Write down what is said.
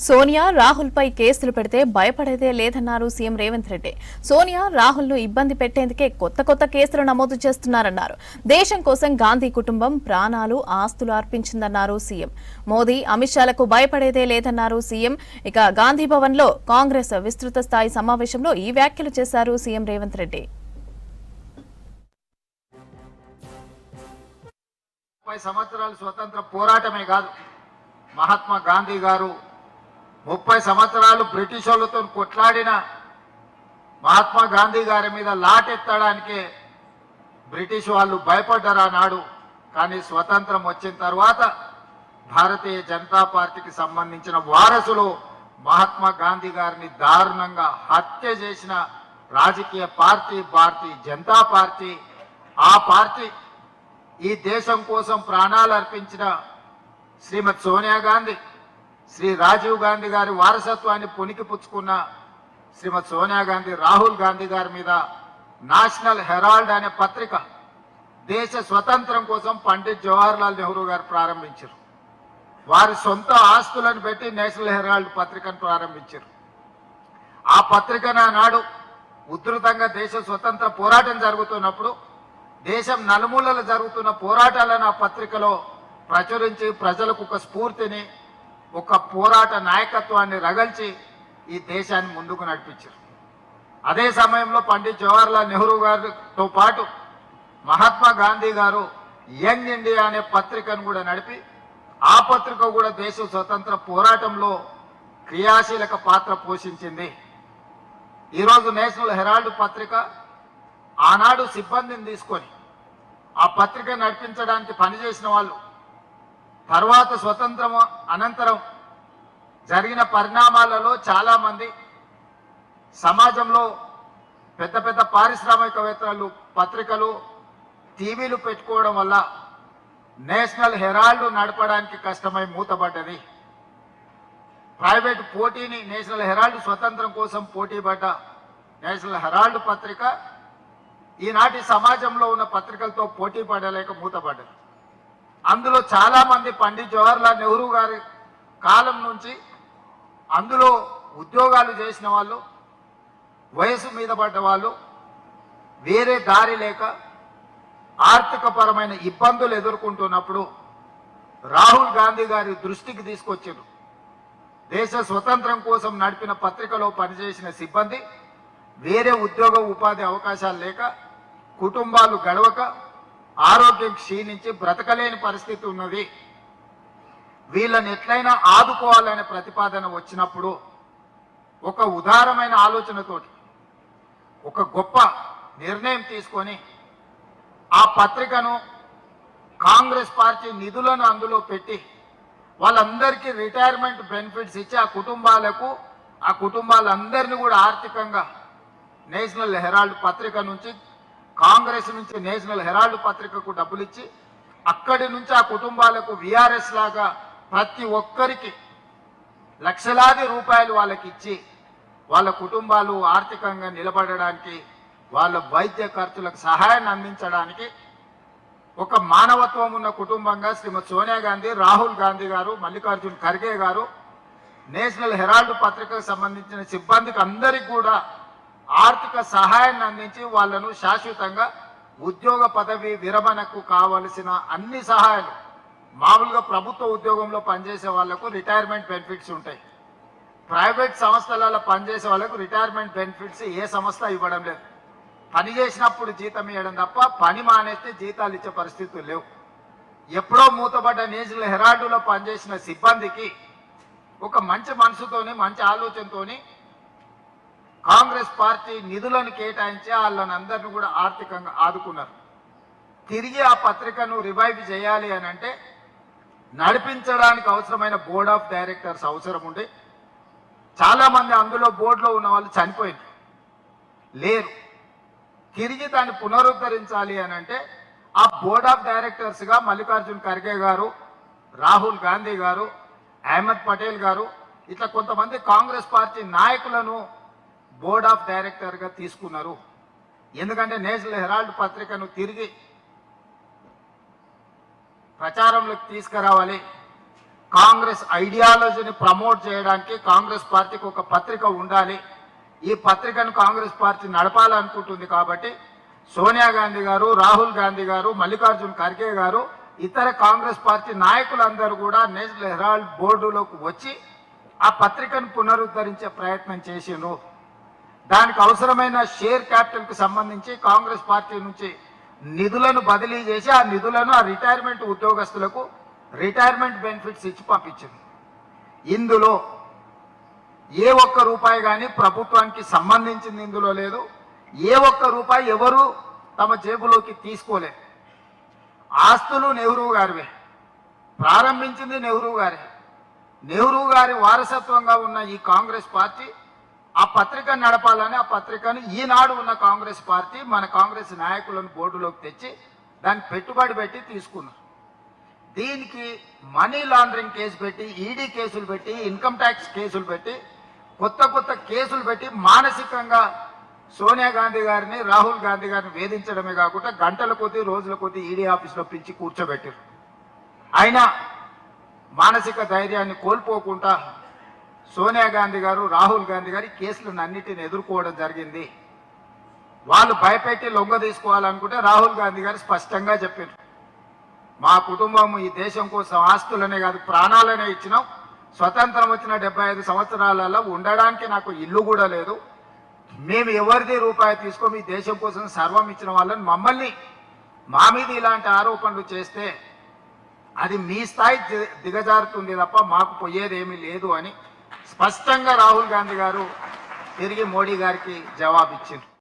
సోనియా రాహుల్ పై కేసులు పెడితే భయపడేదే లేదన్నారు సీఎం రేవంత్ రెడ్డి. సోనియా రాహుల్ ను ఇబ్బంది పెట్టేందుకే కొత్త కేసులు నమోదు చేస్తున్నారన్నారు. దేశం కోసం గాంధీ కుటుంబం ప్రాణాలు ఆస్తులు అర్పించిందన్నారు సీఎం. మోదీ అమిత్ షాలకు భయపడేదే లేదన్నారు సీఎం. ఇక గాంధీ భవన్ లో కాంగ్రెస్ విస్తృత స్థాయి సమావేశంలో ఈ వ్యాఖ్యలు చేశారు సీఎం రేవంత్ రెడ్డి. 30 సంవత్సరాల స్వతంత్ర పోరాటమే కాదు, మహాత్మా గాంధీ గారు 30 సంవత్సరాలు బ్రిటిష్ వాళ్ళతో కొట్లాడిన మహాత్మా గాంధీ గారి మీద లాటెత్తడానికే బ్రిటిష్ వాళ్ళు భయపడ్డారు ఆనాడు. కానీ స్వతంత్రం వచ్చిన తర్వాత భారతీయ జనతా పార్టీకి సంబంధించిన వారసులు మహాత్మా గాంధీ గారిని దారుణంగా హత్య చేసిన రాజకీయ పార్టీ భారతీయ జనతా పార్టీ. ఆ పార్టీ ఈ దేశం కోసం ప్రాణాలు అర్పించిన శ్రీమతి సోనియా గాంధీ, శ్రీ రాజీవ్ గాంధీ గారి వారసత్వాన్ని పుణికిపుచ్చుకున్న శ్రీమతి సోనియా గాంధీ, రాహుల్ గాంధీ గారి మీద నేషనల్ హెరాల్డ్ అనే పత్రిక దేశ స్వతంత్రం కోసం పండిట్ జవహర్లాల్ నెహ్రూ గారు ప్రారంభించారు. వారి సొంత ఆస్తులను పెట్టి నేషనల్ హెరాల్డ్ పత్రికను ప్రారంభించారు. ఆ పత్రికను నాడు ఉధృతంగా దేశ స్వతంత్ర పోరాటం జరుగుతున్నప్పుడు దేశం నలుమూలలు జరుగుతున్న పోరాటాలను ఆ పత్రికలో ప్రచురించి ప్రజలకు ఒక స్ఫూర్తిని, ఒక పోరాట నాయకత్వాన్ని రగల్చి ఈ దేశాన్ని ముందుకు నడిపించారు. అదే సమయంలో పండిట్ జవహర్లాల్ నెహ్రూ గారితో పాటు మహాత్మా గాంధీ గారు యంగ్ ఇండియా అనే పత్రికను కూడా నడిపి ఆ పత్రిక కూడా దేశ స్వతంత్ర పోరాటంలో క్రియాశీలక పాత్ర పోషించింది. ఈరోజు నేషనల్ హెరాల్డ్ పత్రిక ఆనాడు సిబ్బందిని తీసుకొని ఆ పత్రిక నడిపించడానికి పనిచేసిన వాళ్ళు, తర్వాత స్వతంత్రం అనంతరం జరిగిన పరిణామాలలో చాలామంది సమాజంలో పెద్ద పెద్ద పారిశ్రామికవేత్తలు పత్రికలు టీవీలు పెట్టుకోవడం వల్ల నేషనల్ హెరాల్డ్ నడపడానికి కష్టమై మూతపడ్డది. ప్రైవేట్ పోటీని నేషనల్ హెరాల్డ్ స్వతంత్రం కోసం పోటీపడ్డ నేషనల్ హెరాల్డ్ పత్రిక ఈనాటి సమాజంలో ఉన్న పత్రికలతో పోటీ పడలేక మూతపడ్డది. అందులో చాలామంది పండిట్ జవహర్లాల్ నెహ్రూ గారి కాలం నుంచి అందులో ఉద్యోగాలు చేసిన వాళ్ళు, వయసు మీద పడ్డ వాళ్ళు వేరే దారి లేక ఆర్థికపరమైన ఇబ్బందులు ఎదుర్కొంటున్నప్పుడు రాహుల్ గాంధీ గారి దృష్టికి తీసుకొచ్చారు. దేశ స్వతంత్రం కోసం నడిపిన పత్రికలో పనిచేసిన సిబ్బంది వేరే ఉద్యోగ ఉపాధి అవకాశాలు లేక, కుటుంబాలు గడవక, ఆరోగ్యం క్షీణించి బ్రతకలేని పరిస్థితి ఉన్నది. వీళ్ళని ఎట్లయినా ఆదుకోవాలనే ప్రతిపాదన వచ్చినప్పుడు ఒక ఉదారమైన ఆలోచనతోటి ఒక గొప్ప నిర్ణయం తీసుకొని ఆ పత్రికను కాంగ్రెస్ పార్టీ నిధులను అందులో పెట్టి వాళ్ళందరికీ రిటైర్మెంట్ బెనిఫిట్స్ ఇచ్చి ఆ కుటుంబాలందరినీ కూడా ఆర్థికంగా నేషనల్ హెరాల్డ్ పత్రిక నుంచి, కాంగ్రెస్ నుంచి నేషనల్ హెరాల్డ్ పత్రికకు డబ్బులు ఇచ్చి అక్కడి నుంచి ఆ కుటుంబాలకు విఆర్ఎస్ లాగా ప్రతి ఒక్కరికి లక్షలాది రూపాయలు వాళ్ళకి ఇచ్చి వాళ్ళ కుటుంబాలు ఆర్థికంగా నిలబడడానికి, వాళ్ళ వైద్య ఖర్చులకు సహాయాన్ని అందించడానికి ఒక మానవత్వం ఉన్న కుటుంబంగా శ్రీమతి సోనియా గాంధీ, రాహుల్ గాంధీ గారు, మల్లికార్జున్ ఖర్గే గారు నేషనల్ హెరాల్డ్ పత్రికకు సంబంధించిన సిబ్బందికి అందరికీ కూడా ఆర్థిక సహాయాన్ని అందించి వాళ్ళను శాశ్వతంగా ఉద్యోగ పదవి విరమణకు కావలసిన అన్ని సహాయాలు, మామూలుగా ప్రభుత్వ ఉద్యోగంలో పనిచేసే వాళ్లకు రిటైర్మెంట్ బెనిఫిట్స్ ఉంటాయి, ప్రైవేట్ సంస్థలలో పనిచేసే వాళ్ళకు రిటైర్మెంట్ బెనిఫిట్స్ ఏ సంస్థ ఇవ్వడం లేదు. పని చేసినప్పుడు జీతం ఇవ్వడం తప్ప పని మానేస్తే జీతాలు ఇచ్చే పరిస్థితులు లేవు. ఎప్పుడో మూతపడ్డ నేషనల్ హెరాల్డ్లో పనిచేసిన సిబ్బందికి ఒక మంచి మనసుతోని, మంచి ఆలోచనతోని కాంగ్రెస్ పార్టీ నిధులను కేటాయించి వాళ్ళని అందరినీ కూడా ఆర్థికంగా ఆదుకున్నారు. తిరిగి ఆ పత్రికను రివైవ్ చేయాలి అని అంటే నడిపించడానికి అవసరమైన బోర్డ్ ఆఫ్ డైరెక్టర్స్ అవసరం ఉండి, చాలామంది అందులో బోర్డులో ఉన్న వాళ్ళు చనిపోయింది లేరు. తిరిగి దాన్ని పునరుద్ధరించాలి అని అంటే ఆ బోర్డ్ ఆఫ్ డైరెక్టర్స్గా మల్లికార్జున్ ఖర్గే గారు, రాహుల్ గాంధీ గారు, అహ్మద్ పటేల్ గారు, ఇట్లా కొంతమంది కాంగ్రెస్ పార్టీ నాయకులను బోర్డ్ ఆఫ్ డైరెక్టర్గా తీసుకున్నారు. ఎందుకంటే నేషనల్ హెరాల్డ్ పత్రికను తిరిగి ప్రచారంలోకి తీసుకురావాలి, కాంగ్రెస్ ఐడియాలజీని ప్రమోట్ చేయడానికి కాంగ్రెస్ పార్టీకి ఒక పత్రిక ఉండాలి, ఈ పత్రికను కాంగ్రెస్ పార్టీ నడపాలనుకుంటుంది. కాబట్టి సోనియా గాంధీ గారు, రాహుల్ గాంధీ గారు, మల్లికార్జున్ ఖర్గే గారు, ఇతర కాంగ్రెస్ పార్టీ నాయకులందరూ కూడా నేషనల్ హెరాల్డ్ బోర్డులోకి వచ్చి ఆ పత్రికను పునరుద్ధరించే ప్రయత్నం చేసిండ్రు. దానికి అవసరమైన షేర్ క్యాపిటల్కి సంబంధించి కాంగ్రెస్ పార్టీ నుంచి నిధులను బదిలీ చేసి ఆ నిధులను ఆ రిటైర్మెంట్ ఉద్యోగస్తులకు రిటైర్మెంట్ బెనిఫిట్స్ ఇచ్చి పంపించింది. ఇందులో ఏ ఒక్క రూపాయి కానీ ప్రభుత్వానికి సంబంధించింది ఇందులో లేదు. ఏ ఒక్క రూపాయి ఎవరు తమ జేబులోకి తీసుకోలేదు. ఆస్తులు నెహ్రూ గారివే, ప్రారంభించింది నెహ్రూ గారే. నెహ్రూ గారి వారసత్వంగా ఉన్న ఈ కాంగ్రెస్ పార్టీ ఆ పత్రికను నడపాలని ఆ పత్రికను ఈనాడు ఉన్న కాంగ్రెస్ పార్టీ మన కాంగ్రెస్ నాయకులను బోర్డులోకి తెచ్చి దాన్ని పెట్టుబడి పెట్టి తీసుకున్నారు. దీనికి మనీ లాండరింగ్ కేసు పెట్టి, ఈడీ కేసులు పెట్టి, ఇన్కమ్ ట్యాక్స్ కేసులు పెట్టి, కొత్త కొత్త కేసులు పెట్టి మానసికంగా సోనియా గాంధీ గారిని, రాహుల్ గాంధీ గారిని వేధించడమే కాకుండా గంటల కొద్దీ, రోజుల కొద్దీ ఈడీ ఆఫీస్లో పిలిచి కూర్చోబెట్టారు. అయినా మానసిక ధైర్యాన్ని కోల్పోకుండా సోనియా గాంధీ గారు, రాహుల్ గాంధీ గారు కేసులను అన్నిటిని ఎదుర్కోవడం జరిగింది. వాళ్ళు భయపెట్టి లొంగ తీసుకోవాలనుకుంటే రాహుల్ గాంధీ గారు స్పష్టంగా చెప్పారు, మా కుటుంబం ఈ దేశం కోసం ఆస్తులనే కాదు ప్రాణాలనే ఇచ్చినాం. స్వతంత్రం వచ్చిన 75 సంవత్సరాలలో ఉండడానికి నాకు ఇల్లు కూడా లేదు. మేము ఎవరిది రూపాయి తీసుకో ఈ దేశం కోసం సర్వం ఇచ్చిన వాళ్ళని మమ్మల్ని మా మీద ఇలాంటి ఆరోపణలు చేస్తే అది మీ స్థాయి దిగజారుతుంది తప్ప మాకు పోయేది ఏమీ లేదు అని స్పష్టంగా రాహుల్ గాంధీ గారు తిరిగి మోడీ గారికి జవాబిచ్చారు.